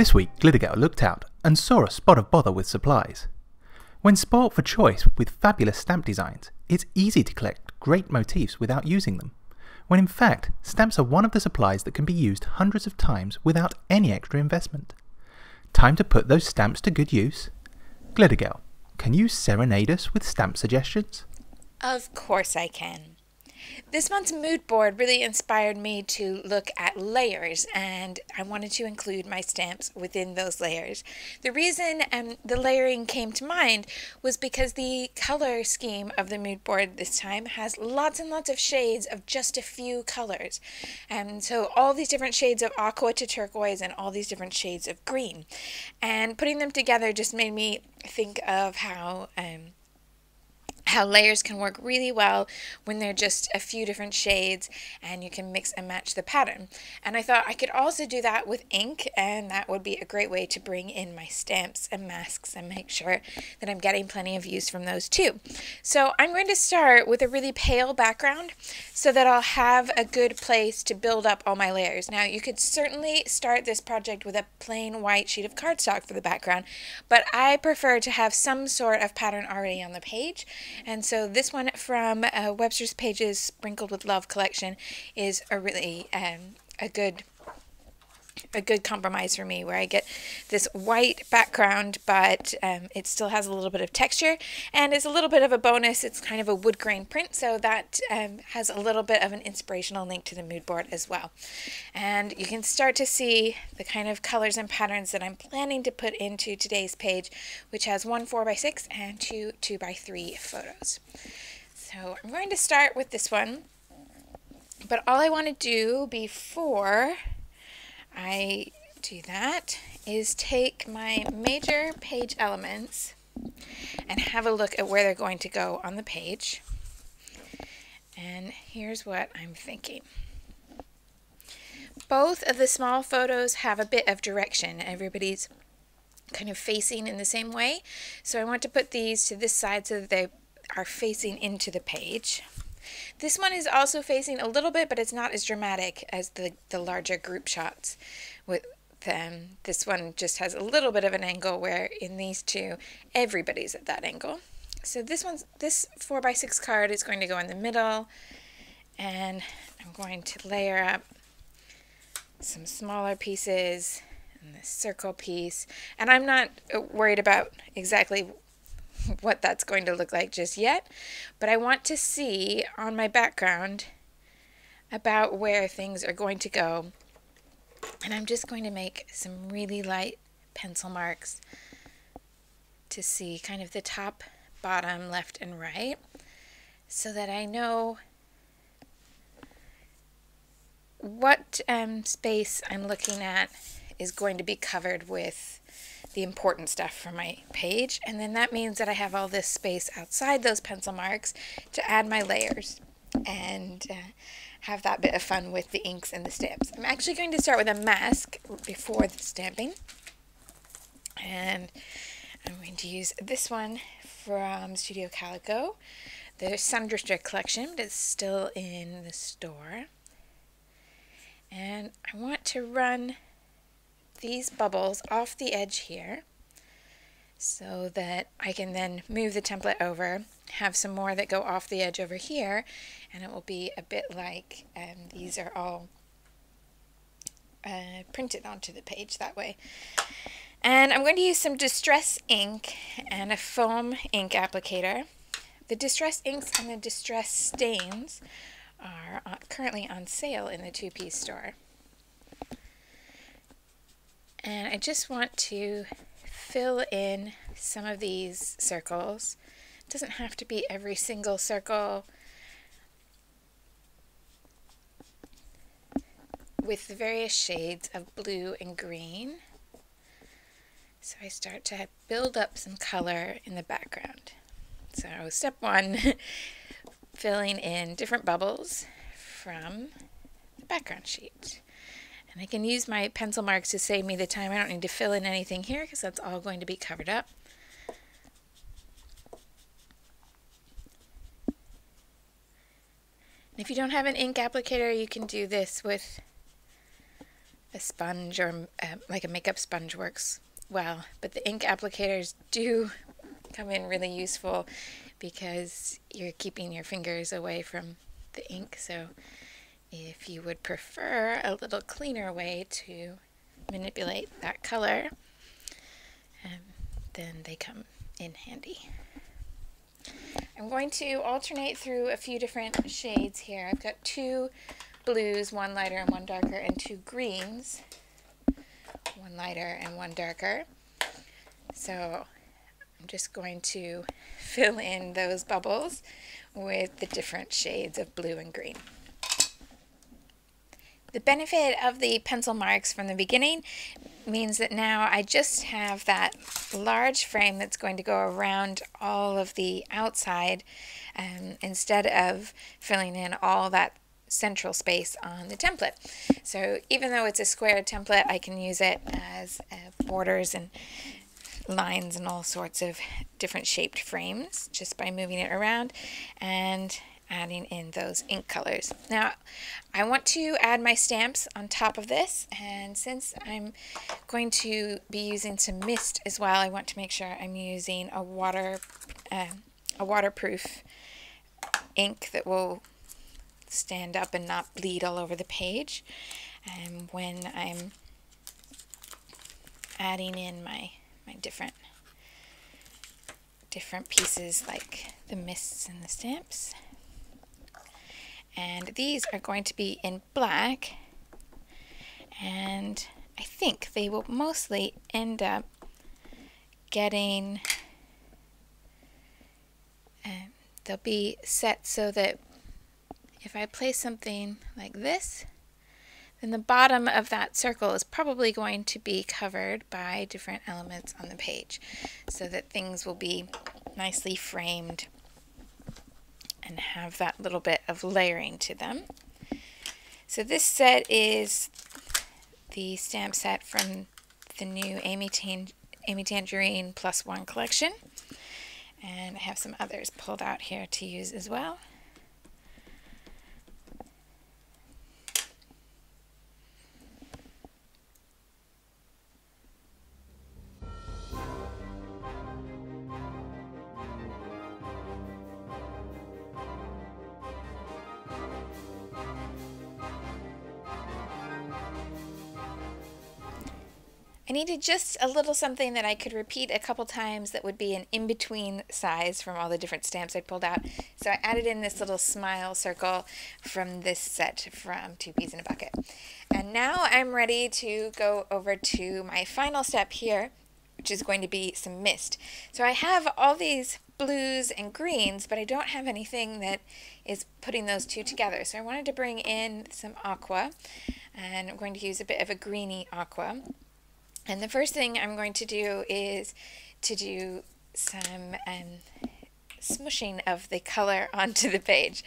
This week, Glittergal looked out and saw a spot of bother with supplies. When spoilt for choice with fabulous stamp designs, it's easy to collect great motifs without using them, when in fact, stamps are one of the supplies that can be used hundreds of times without any extra investment. Time to put those stamps to good use? Glittergal, can you serenade us with stamp suggestions? Of course I can. This month's mood board really inspired me to look at layers, and I wanted to include my stamps within those layers. The reason the layering came to mind was because the color scheme of the mood board this time has lots and lots of shades of just a few colors. So all these different shades of aqua to turquoise and all these different shades of green. And putting them together just made me think of how layers can work really well when they're just a few different shades and you can mix and match the pattern. And I thought I could also do that with ink, and that would be a great way to bring in my stamps and masks and make sure that I'm getting plenty of use from those too. So I'm going to start with a really pale background so that I'll have a good place to build up all my layers. Now you could certainly start this project with a plain white sheet of cardstock for the background, but I prefer to have some sort of pattern already on the page. And so this one from Webster's Pages Sprinkled with Love collection is a really a good compromise for me, where I get this white background, but it still has a little bit of texture, and it's a little bit of a bonus. It's kind of a wood grain print, so that has a little bit of an inspirational link to the mood board as well. And you can start to see the kind of colors and patterns that I'm planning to put into today's page, which has one 4x6 and two 2x3 photos. So I'm going to start with this one, but all I want to do before I do that is take my major page elements and have a look at where they're going to go on the page. And here's what I'm thinking. Both of the small photos have a bit of direction. Everybody's kind of facing in the same way. So I want to put these to this side so that they are facing into the page. This one is also facing a little bit, but it's not as dramatic as the larger group shots. With this one just has a little bit of an angle, where in these two, everybody's at that angle. So this 4x6 card is going to go in the middle, and I'm going to layer up some smaller pieces and this circle piece. And I'm not worried about exactly what that's going to look like just yet, but I want to see on my background about where things are going to go. And I'm just going to make some really light pencil marks to see kind of the top, bottom, left, and right, so that I know what space I'm looking at is going to be covered with the important stuff for my page. And then that means that I have all this space outside those pencil marks to add my layers and have that bit of fun with the inks and the stamps. I'm actually going to start with a mask before the stamping, and I'm going to use this one from Studio Calico, the Sundrester collection, but it's still in the store. And I want to run these bubbles off the edge here so that I can then move the template over, have some more that go off the edge over here, and it will be a bit like these are all printed onto the page that way. And I'm going to use some Distress ink and a foam ink applicator. The Distress inks and the Distress stains are currently on sale in the two-piece store. And I just want to fill in some of these circles. It doesn't have to be every single circle, with the various shades of blue and green. So I start to build up some color in the background. So step one, filling in different bubbles from the background sheet. And I can use my pencil marks to save me the time. I don't need to fill in anything here because that's all going to be covered up. And if you don't have an ink applicator, you can do this with a sponge or like a makeup sponge works well, but the ink applicators do come in really useful because you're keeping your fingers away from the ink. So if you would prefer a little cleaner way to manipulate that color, then they come in handy. I'm going to alternate through a few different shades here. I've got 2 blues, one lighter and one darker, and 2 greens, one lighter and one darker. So I'm just going to fill in those bubbles with the different shades of blue and green. The benefit of the pencil marks from the beginning means that now I just have that large frame that's going to go around all of the outside instead of filling in all that central space on the template. So even though it's a square template, I can use it as borders and lines and all sorts of different shaped frames just by moving it around and adding in those ink colors. Now I want to add my stamps on top of this, and since I'm going to be using some mist as well, I want to make sure I'm using a waterproof ink that will stand up and not bleed all over the page. And when I'm adding in my different pieces like the mists and the stamps. And these are going to be in black, and I think they will mostly end up getting, they'll be set so that if I place something like this, then the bottom of that circle is probably going to be covered by different elements on the page so that things will be nicely framed and have that little bit of layering to them. So this set is the stamp set from the new Amy Tangerine +1 collection, and I have some others pulled out here to use as well. I needed just a little something that I could repeat a couple times that would be an in-between size from all the different stamps I pulled out. So I added in this little smile circle from this set from 2 Peas in a Bucket. And now I'm ready to go over to my final step here, which is going to be some mist. So I have all these blues and greens, but I don't have anything that is putting those two together. So I wanted to bring in some aqua, and I'm going to use a bit of a greeny aqua. And the first thing I'm going to do is to do some smushing of the color onto the page.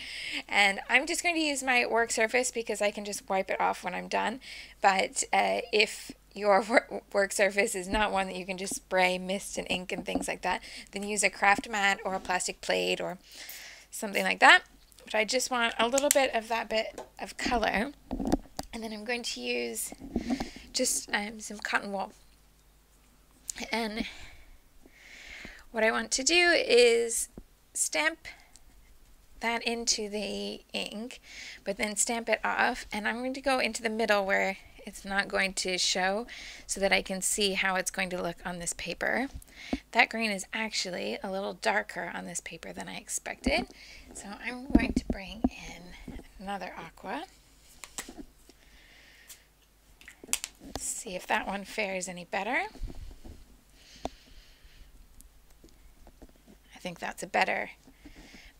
And I'm just going to use my work surface because I can just wipe it off when I'm done. But if your work surface is not one that you can just spray mist and ink and things like that, then use a craft mat or a plastic plate or something like that. But I just want a little bit of that bit of color. And then I'm going to use just some cotton wool. And what I want to do is stamp that into the ink, but then stamp it off. And I'm going to go into the middle where it's not going to show so that I can see how it's going to look on this paper. That green is actually a little darker on this paper than I expected. So I'm going to bring in another aqua. Let's see if that one fares any better. I think that's a better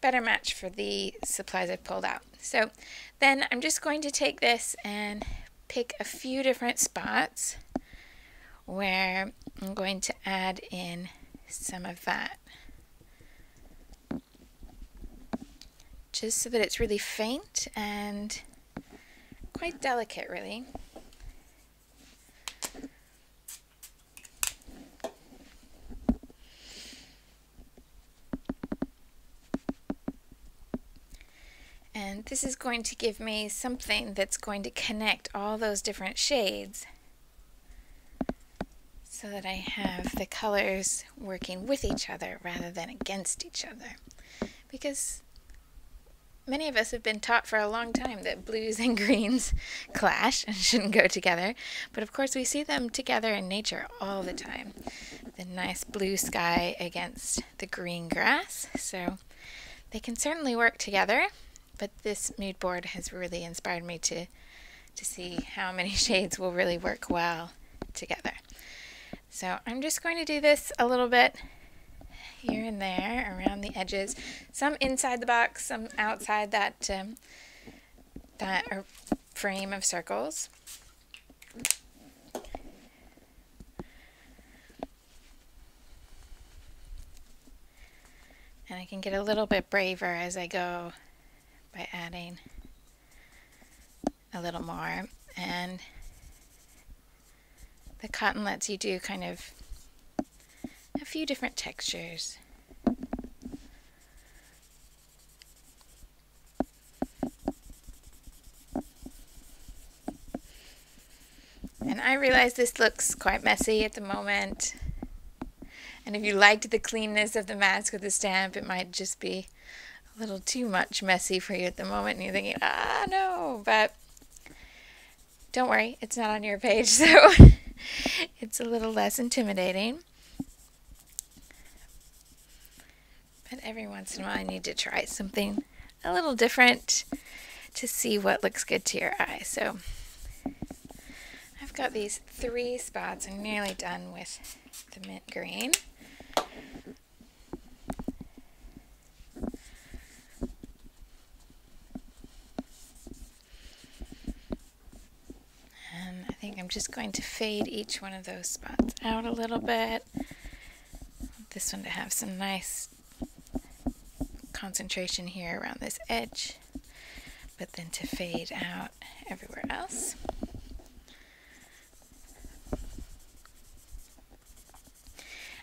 match for the supplies I pulled out. So then I'm just going to take this and pick a few different spots where I'm going to add in some of that, just so that it's really faint and quite delicate, really. And this is going to give me something that's going to connect all those different shades so that I have the colors working with each other rather than against each other. Because many of us have been taught for a long time that blues and greens clash and shouldn't go together. But of course we see them together in nature all the time. The nice blue sky against the green grass. So they can certainly work together. But this mood board has really inspired me to see how many shades will really work well together. So I'm just going to do this a little bit here and there around the edges, some inside the box, some outside that frame of circles. And I can get a little bit braver as I go by adding a little more. And the cotton lets you do kind of a few different textures. And I realize this looks quite messy at the moment. And if you liked the cleanness of the mask with the stamp, it might just be a little too much messy for you at the moment. And you're thinking, ah, no. But don't worry, it's not on your page, so it's a little less intimidating. But every once in a while I need to try something a little different to see what looks good to your eye. So I've got these 3 spots. I'm nearly done with the mint green. And I think I'm just going to fade each one of those spots out a little bit. This one to have some nice concentration here around this edge, but then to fade out everywhere else.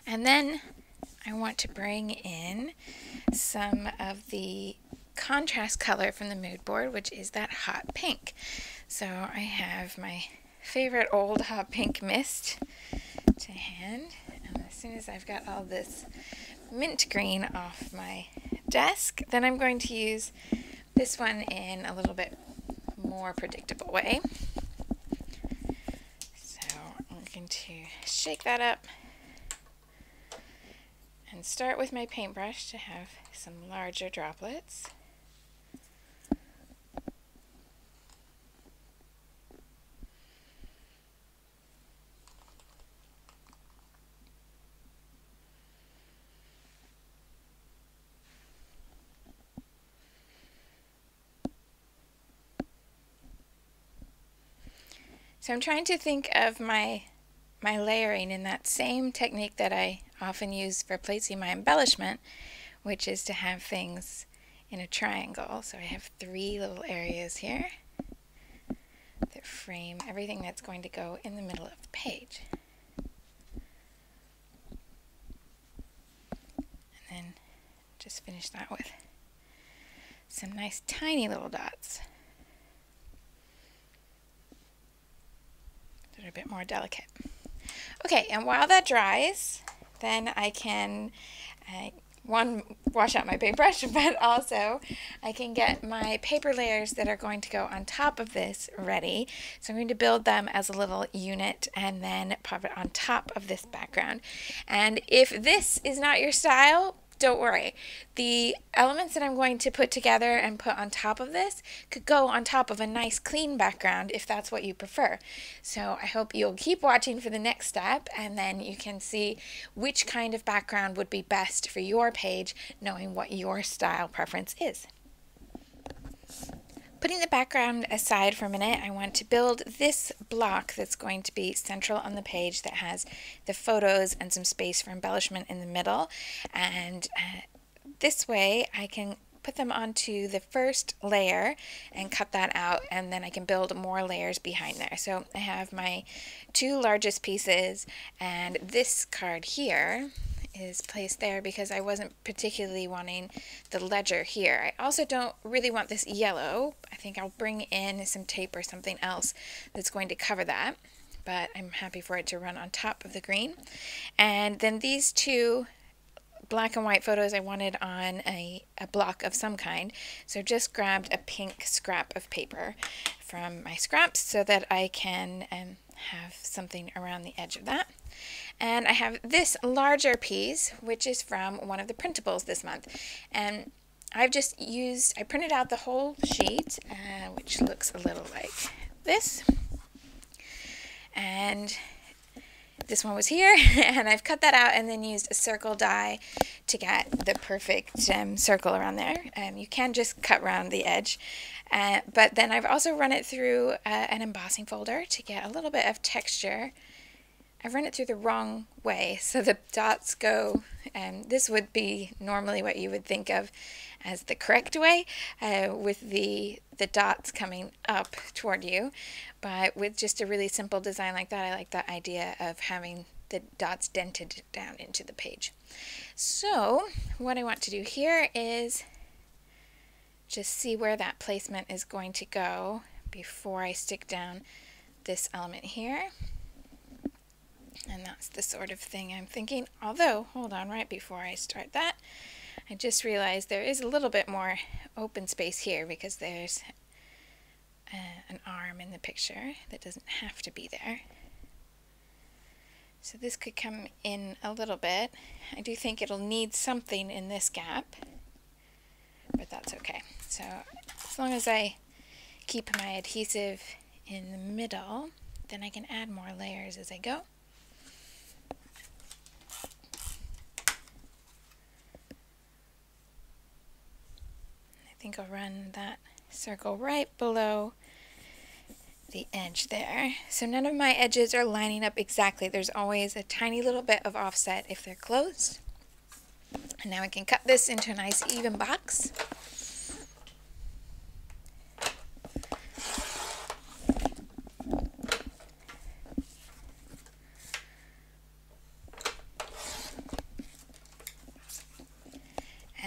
And then I want to bring in some of the contrast color from the mood board, which is that hot pink. So I have my favorite old hot pink mist to hand, and as soon as I've got all this mint green off my desk, then I'm going to use this one in a little bit more predictable way. So I'm going to shake that up and start with my paintbrush to have some larger droplets. So I'm trying to think of my layering in that same technique that I often use for placing my embellishment, which is to have things in a triangle. So I have 3 little areas here that frame everything that's going to go in the middle of the page. And then just finish that with some nice tiny little dots that are a bit more delicate. Okay, and while that dries, then I can one, wash out my paintbrush, but also I can get my paper layers that are going to go on top of this ready. So I'm going to build them as a little unit and then pop it on top of this background. And if this is not your style, don't worry. The elements that I'm going to put together and put on top of this could go on top of a nice clean background if that's what you prefer. So I hope you'll keep watching for the next step, and then you can see which kind of background would be best for your page, knowing what your style preference is. Putting the background aside for a minute, I want to build this block that's going to be central on the page that has the photos and some space for embellishment in the middle. And this way I can put them onto the first layer and cut that out, and then I can build more layers behind there. So I have my 2 largest pieces, and this card here is placed there because I wasn't particularly wanting the ledger here. I also don't really want this yellow. I think I'll bring in some tape or something else that's going to cover that, but I'm happy for it to run on top of the green. And then these two black and white photos I wanted on a block of some kind, so just grabbed a pink scrap of paper from my scraps so that I can have something around the edge of that. And I have this larger piece, which is from one of the printables this month, and I printed out the whole sheet, which looks a little like this, and this one was here, and I've cut that out and then used a circle die to get the perfect circle around there. You can just cut around the edge, but then I've also run it through an embossing folder to get a little bit of texture. I've run it through the wrong way, so the dots go, this would be normally what you would think of as the correct way, with the dots coming up toward you, but with just a really simple design like that, I like that idea of having the dots dented down into the page. So what I want to do here is just see where that placement is going to go before I stick down this element here. And that's the sort of thing I'm thinking. Although, hold on, right before I start that, I just realized there is a little bit more open space here because there's an arm in the picture that doesn't have to be there. So this could come in a little bit. I do think it'll need something in this gap, but that's okay. So as long as I keep my adhesive in the middle, then I can add more layers as I go. I think I'll run that circle right below the edge there. So none of my edges are lining up exactly. There's always a tiny little bit of offset if they're closed. And now I can cut this into a nice even box.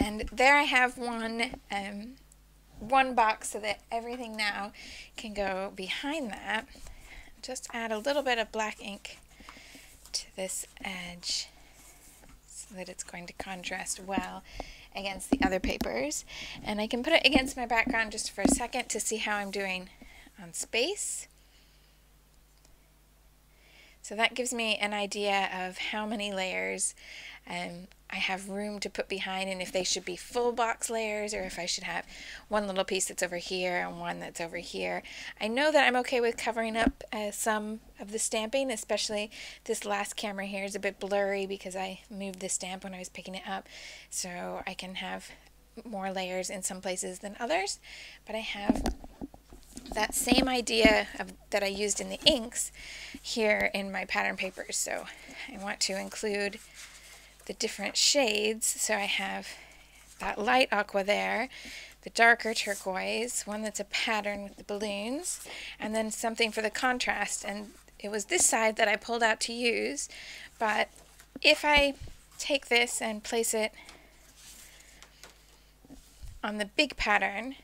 And there I have one box so that everything now can go behind that. Just add a little bit of black ink to this edge so that it's going to contrast well against the other papers. And I can put it against my background just for a second to see how I'm doing on space. So that gives me an idea of how many layers I have room to put behind, and if they should be full box layers or if I should have one little piece that's over here and one that's over here. I know that I'm okay with covering up some of the stamping, especially this last camera here is a bit blurry because I moved the stamp when I was picking it up, so I can have more layers in some places than others, but I have that same idea that I used in the inks here in my pattern papers. So I want to include the different shades. So I have that light aqua there, the darker turquoise, one that's a pattern with the balloons, and then something for the contrast. And it was this side that I pulled out to use, but if I take this and place it on the big pattern,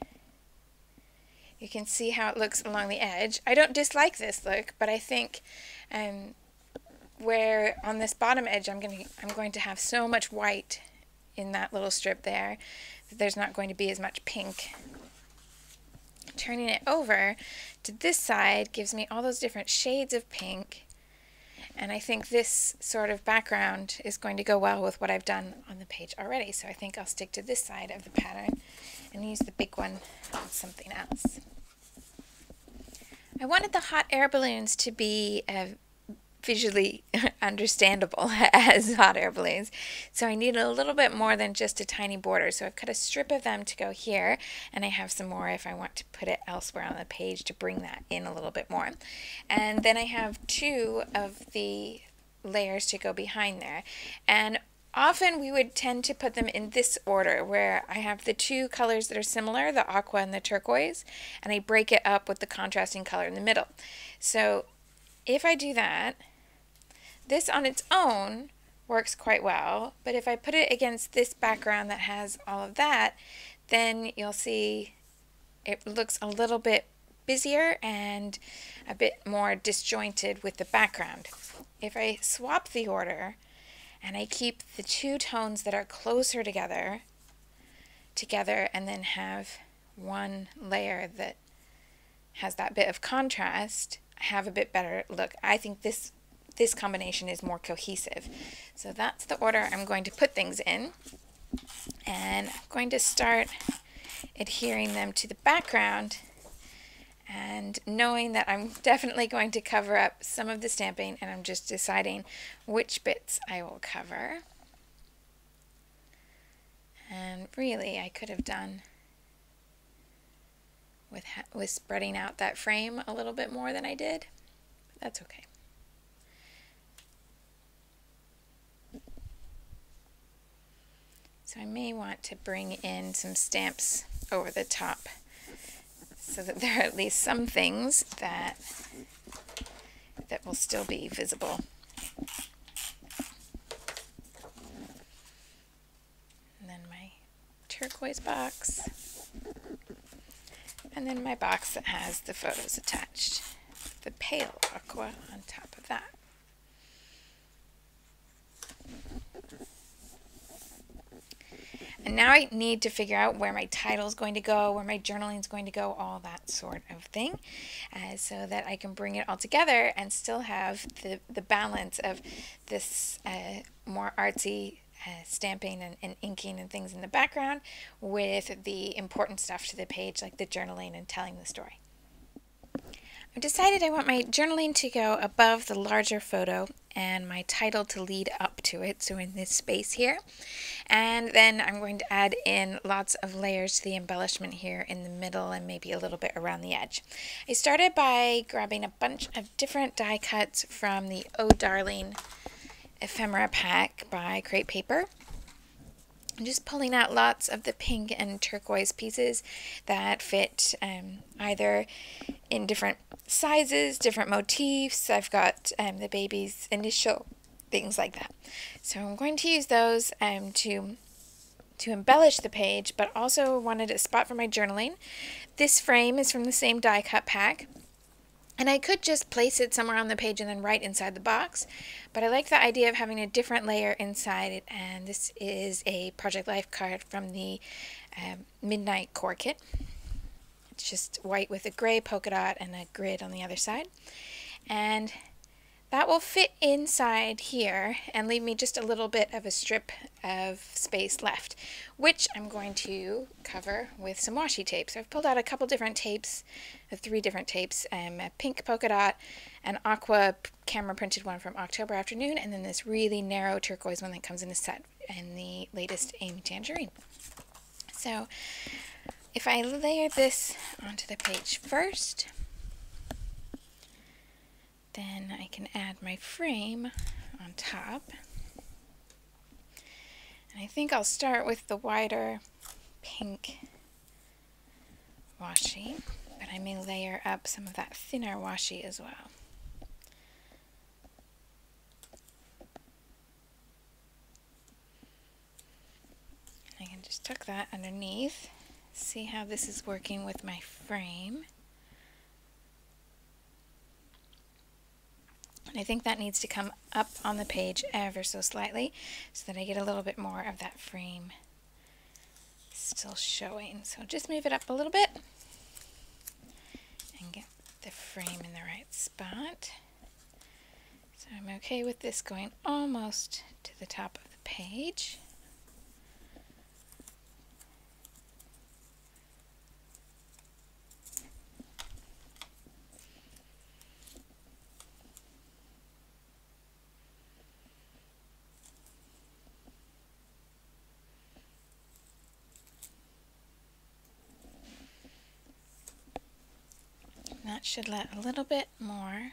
you can see how it looks along the edge. I don't dislike this look, but I think where on this bottom edge I'm going to have so much white in that little strip there that there's not going to be as much pink. Turning it over to this side gives me all those different shades of pink, and I think this sort of background is going to go well with what I've done on the page already. So I think I'll stick to this side of the pattern and use the big one on something else. I wanted the hot air balloons to be visually understandable as hot air balloons, so I needed a little bit more than just a tiny border. So I've cut a strip of them to go here, and I have some more if I want to put it elsewhere on the page to bring that in a little bit more. And then I have two of the layers to go behind there, and often we would tend to put them in this order where I have the two colors that are similar, the aqua and the turquoise, and I break it up with the contrasting color in the middle. So if I do that, this on its own works quite well. But if I put it against this background that has all of that, then you'll see it looks a little bit busier and a bit more disjointed with the background. If I swap the order and I keep the two tones that are closer together and then have one layer that has that bit of contrast, I have a bit better look. I think this combination is more cohesive. So that's the order I'm going to put things in. And I'm going to start adhering them to the background and knowing that I'm definitely going to cover up some of the stamping, and I'm just deciding which bits I will cover. And really I could have done with spreading out that frame a little bit more than I did, but that's okay. So I may want to bring in some stamps over the top so that there are at least some things that will still be visible. And then my turquoise box, and then my box that has the photos attached, the pale aqua on top of that. And now I need to figure out where my title is going to go, where my journaling is going to go, all that sort of thing, so that I can bring it all together and still have the balance of this more artsy stamping and inking and things in the background with the important stuff to the page, like the journaling and telling the story. I've decided I want my journaling to go above the larger photo and my title to lead up to it, so in this space here. And then I'm going to add in lots of layers to the embellishment here in the middle and maybe a little bit around the edge. I started by grabbing a bunch of different die cuts from the Oh Darling ephemera pack by Create Paper. I'm just pulling out lots of the pink and turquoise pieces that fit either in different sizes, different motifs. I've got the baby's initial, things like that. So I'm going to use those to embellish the page, but also wanted a spot for my journaling. This frame is from the same die cut pack. And I could just place it somewhere on the page and then right inside the box, but I like the idea of having a different layer inside it, and this is a Project Life card from the Midnight Core Kit. It's just white with a gray polka dot and a grid on the other side. And that will fit inside here and leave me just a little bit of a strip of space left, which I'm going to cover with some washi tape. So I've pulled out a couple different tapes, 3 different tapes, a pink polka dot, an aqua camera printed one from October Afternoon, and then this really narrow turquoise one that comes in a set in the latest Amy Tangerine. So if I layer this onto the page first, then I can add my frame on top. And I think I'll start with the wider pink washi, but I may layer up some of that thinner washi as well. I can just tuck that underneath, see how this is working with my frame. And I think that needs to come up on the page ever so slightly so that I get a little bit more of that frame still showing. So just move it up a little bit and get the frame in the right spot. So I'm okay with this going almost to the top of the page. That should let a little bit more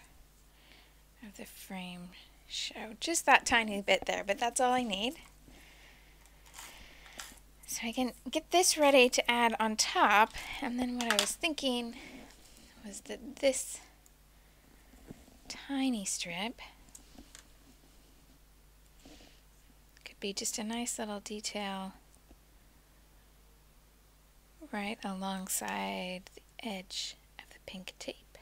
of the frame show. Just that tiny bit there, but that's all I need. So I can get this ready to add on top, and then what I was thinking was that this tiny strip be just a nice little detail right alongside the edge of the pink tape.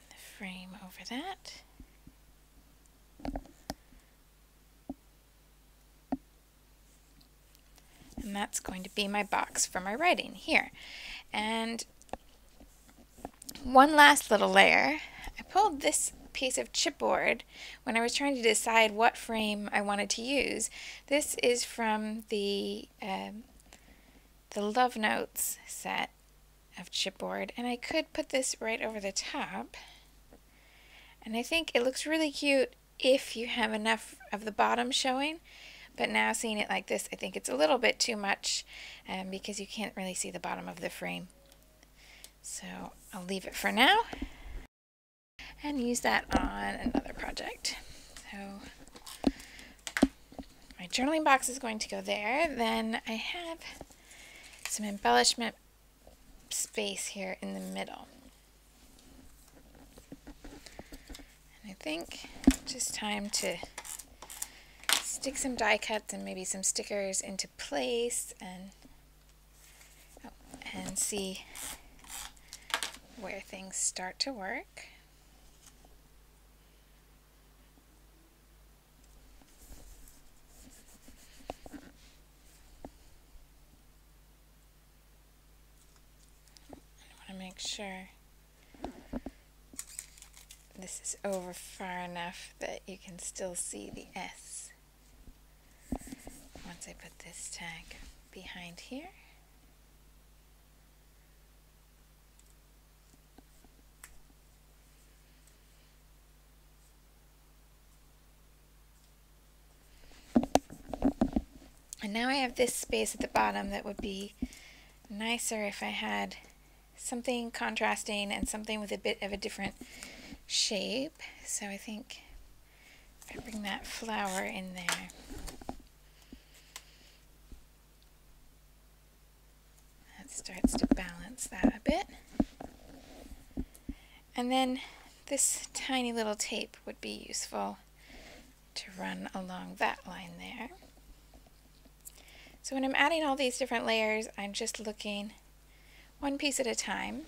The frame over that. And that's going to be my box for my writing here. And one last little layer. I pulled this piece of chipboard when I was trying to decide what frame I wanted to use. This is from the Love Notes set of chipboard, and I could put this right over the top. And I think it looks really cute if you have enough of the bottom showing. But now seeing it like this, I think it's a little bit too much because you can't really see the bottom of the frame. So I'll leave it for now and use that on another project. So my journaling box is going to go there. Then I have some embellishment space here in the middle. And I think it's just time to stick some die cuts and maybe some stickers into place and see where things start to work. I want to make sure this is over far enough that you can still see the S. Once I put this tag behind here. And now I have this space at the bottom that would be nicer if I had something contrasting and something with a bit of a different shape. So I think if I bring that flower in there, that starts to balance that a bit. And then this tiny little tape would be useful to run along that line there. So when I'm adding all these different layers, I'm just looking one piece at a time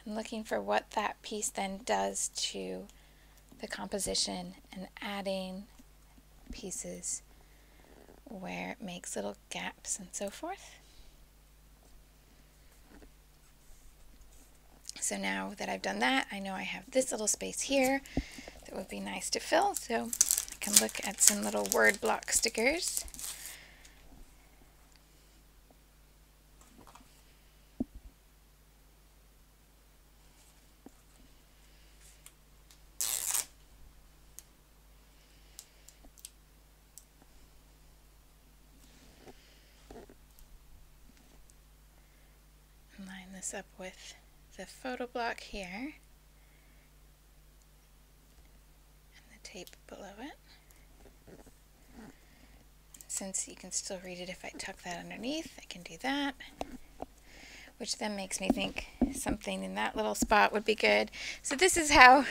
and looking for what that piece then does to the composition and adding pieces where it makes little gaps and so forth. So now that I've done that, I know I have this little space here that would be nice to fill. So I can look at some little word block stickers. Line this up with the photo block here and the tape below it. Since you can still read it if I tuck that underneath, I can do that, which then makes me think something in that little spot would be good. So this is how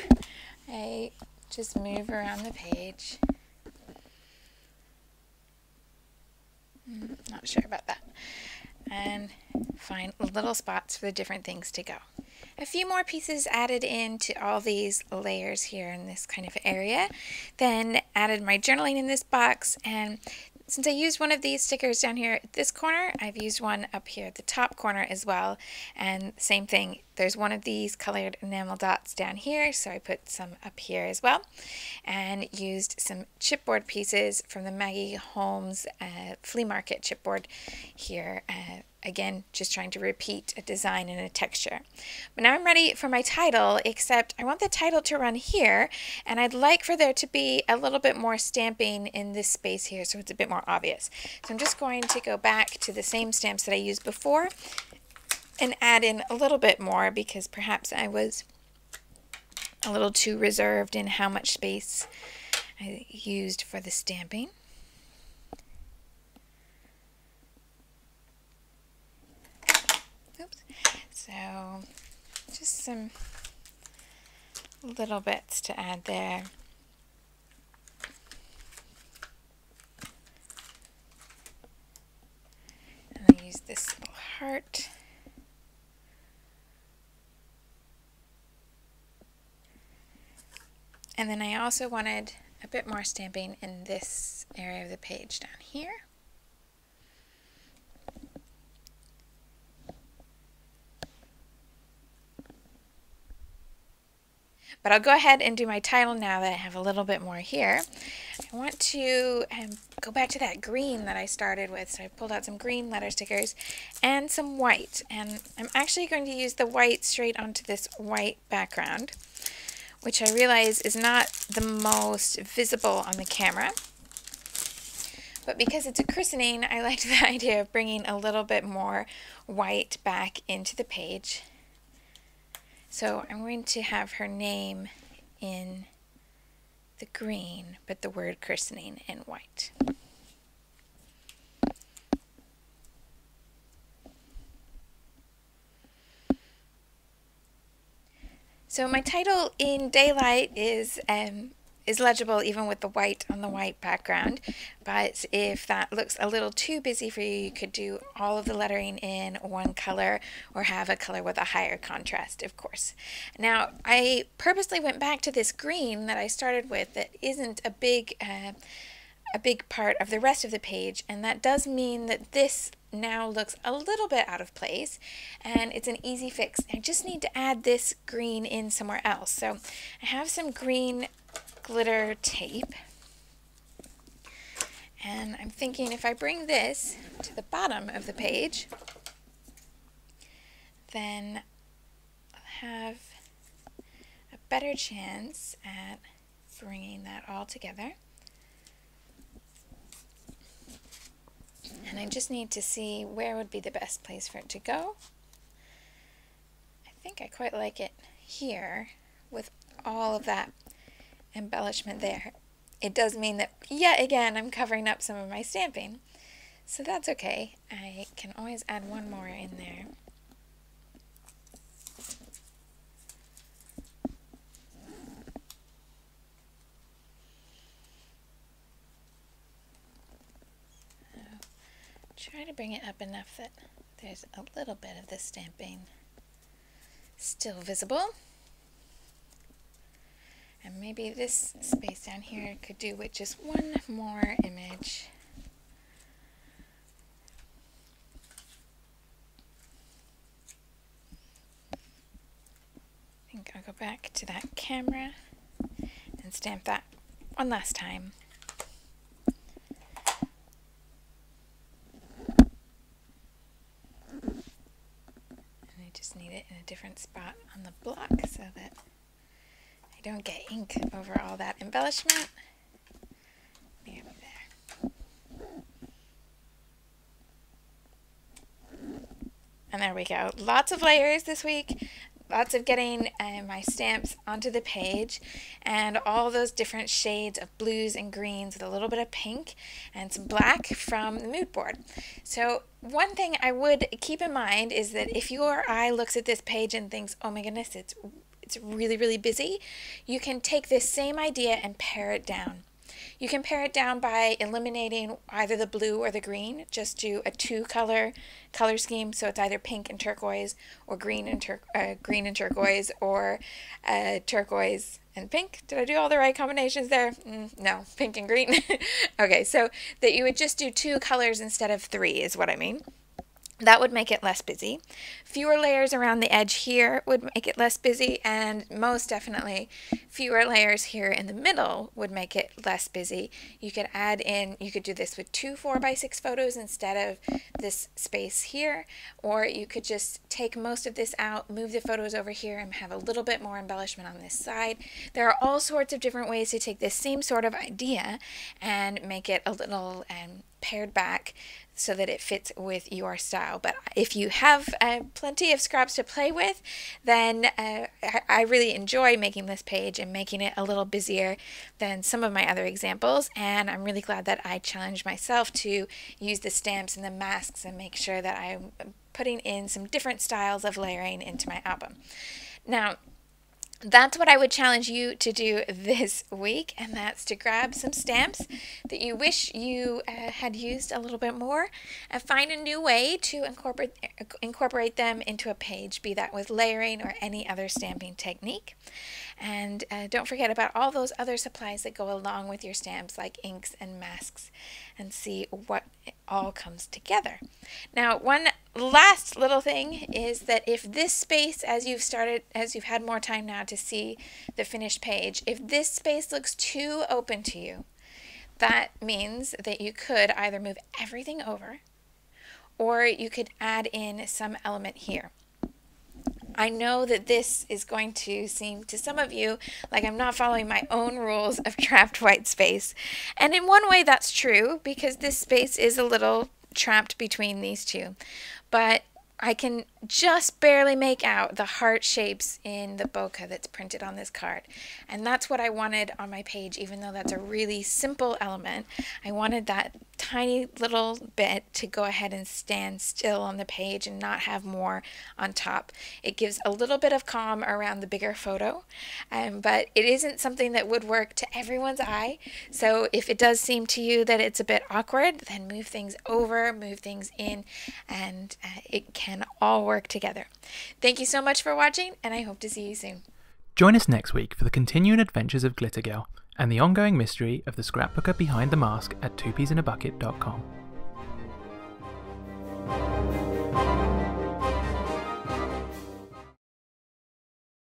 I just move around the page. Not sure about that. And find little spots for the different things to go. A few more pieces added into all these layers here in this kind of area. Then added my journaling in this box, and since I used one of these stickers down here at this corner, I've used one up here at the top corner as well. And same thing, there's one of these colored enamel dots down here, so I put some up here as well. And used some chipboard pieces from the Maggie Holmes flea market chipboard here. Again, just trying to repeat a design and a texture. But now I'm ready for my title, except I want the title to run here, and I'd like for there to be a little bit more stamping in this space here so it's a bit more obvious. So I'm just going to go back to the same stamps that I used before and add in a little bit more because perhaps I was a little too reserved in how much space I used for the stamping. Oops. So just some little bits to add there. And I use this little heart. And then I also wanted a bit more stamping in this area of the page down here. But I'll go ahead and do my title now that I have a little bit more here. I want to go back to that green that I started with. So I pulled out some green letter stickers and some white. And I'm actually going to use the white straight onto this white background, which I realize is not the most visible on the camera. But because it's a christening, I liked the idea of bringing a little bit more white back into the page. So I'm going to have her name in the green, but the word christening in white. So my title in daylight is legible even with the white on the white background, but if that looks a little too busy for you, you could do all of the lettering in one color or have a color with a higher contrast, of course. Now, I purposely went back to this green that I started with that isn't a big part of the rest of the page, and that does mean that this now looks a little bit out of place, and it's an easy fix. I just need to add this green in somewhere else. So I have some green glitter tape, and I'm thinking if I bring this to the bottom of the page, then I'll have a better chance at bringing that all together. And I just need to see where would be the best place for it to go. I think I quite like it here with all of that embellishment there. It does mean that yet again I'm covering up some of my stamping, so that's okay. I can always add one more in there. Try to bring it up enough that there's a little bit of the stamping still visible. And maybe this space down here could do with just one more image. I think I'll go back to that camera and stamp that one last time. And I just need it in a different spot on the block so that I don't get ink over all that embellishment. Maybe there. And there we go. Lots of layers this week. Lots of getting my stamps onto the page, and all those different shades of blues and greens with a little bit of pink and some black from the mood board. So one thing I would keep in mind is that if your eye looks at this page and thinks, oh my goodness, it's really, really busy, you can take this same idea and pare it down. You can pare it down by eliminating either the blue or the green. Just do a two-color color scheme, so it's either pink and turquoise, or green and turquoise, or turquoise and pink. Did I do all the right combinations there? No, pink and green. Okay, so that you would just do two colors instead of three is what I mean. That would make it less busy. Fewer layers around the edge here would make it less busy, and most definitely fewer layers here in the middle would make it less busy. You could add in, you could do this with two 4x6 photos instead of this space here, or you could just take most of this out, move the photos over here, and have a little bit more embellishment on this side. There are all sorts of different ways to take this same sort of idea and make it a little pared back so that it fits with your style. But if you have plenty of scraps to play with, then I really enjoy making this page and making it a little busier than some of my other examples, and I'm really glad that I challenged myself to use the stamps and the masks and make sure that I'm putting in some different styles of layering into my album. Now, That's what I would challenge you to do this week, and that's to grab some stamps that you wish you had used a little bit more and find a new way to incorporate them into a page, be that with layering or any other stamping technique. And don't forget about all those other supplies that go along with your stamps, like inks and masks, and see what all comes together. Now, one last little thing is that if this space, as you've had more time now to see the finished page, if this space looks too open to you, that means that you could either move everything over or you could add in some element here. I know that this is going to seem to some of you like I'm not following my own rules of trapped white space. And in one way that's true, because this space is a little trapped between these two. But I can just barely make out the heart shapes in the bokeh that's printed on this card. And that's what I wanted on my page, even though that's a really simple element. I wanted that tiny little bit to go ahead and stand still on the page and not have more on top. It gives a little bit of calm around the bigger photo, but it isn't something that would work to everyone's eye. So if it does seem to you that it's a bit awkward, then move things over, move things in, and it can all work together. Thank you so much for watching, and I hope to see you soon. Join us next week for the continuing adventures of Glitter Girl and the ongoing mystery of the scrapbooker behind the mask at twopeasinabucket.com.